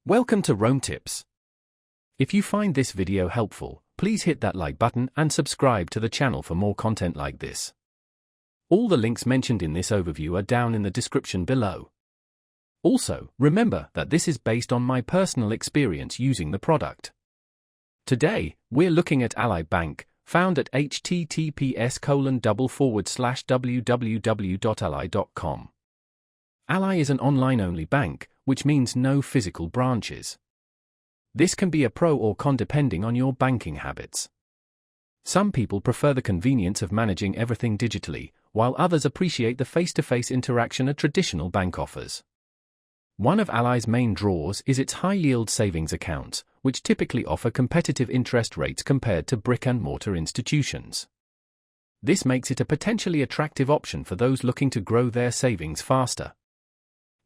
Welcome to Rome Tips. If you find this video helpful, please hit that like button and subscribe to the channel for more content like this. All the links mentioned in this overview are down in the description below. Also, remember that this is based on my personal experience using the product. Today, we're looking at Ally Bank, found at https://www.ally.com. Ally is an online-only bank, which means no physical branches. This can be a pro or con depending on your banking habits. Some people prefer the convenience of managing everything digitally, while others appreciate the face-to-face interaction a traditional bank offers. One of Ally's main draws is its high-yield savings accounts, which typically offer competitive interest rates compared to brick-and-mortar institutions. This makes it a potentially attractive option for those looking to grow their savings faster.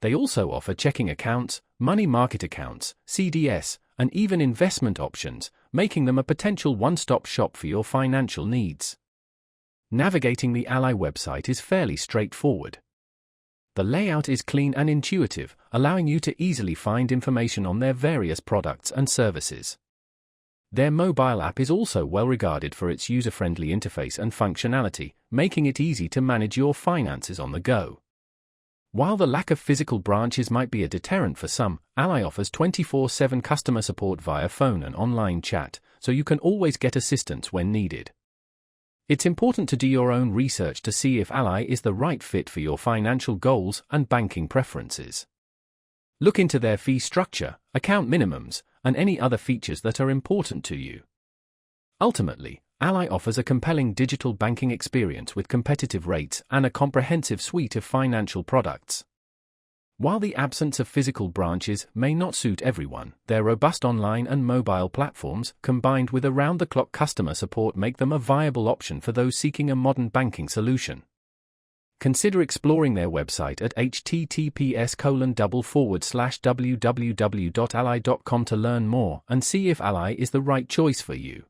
They also offer checking accounts, money market accounts, CDS, and even investment options, making them a potential one-stop shop for your financial needs. Navigating the Ally website is fairly straightforward. The layout is clean and intuitive, allowing you to easily find information on their various products and services. Their mobile app is also well regarded for its user-friendly interface and functionality, making it easy to manage your finances on the go. While the lack of physical branches might be a deterrent for some, Ally offers 24/7 customer support via phone and online chat, so you can always get assistance when needed. It's important to do your own research to see if Ally is the right fit for your financial goals and banking preferences. Look into their fee structure, account minimums, and any other features that are important to you. Ultimately, Ally offers a compelling digital banking experience with competitive rates and a comprehensive suite of financial products. While the absence of physical branches may not suit everyone, their robust online and mobile platforms, combined with around-the-clock customer support, make them a viable option for those seeking a modern banking solution. Consider exploring their website at https://www.ally.com to learn more and see if Ally is the right choice for you.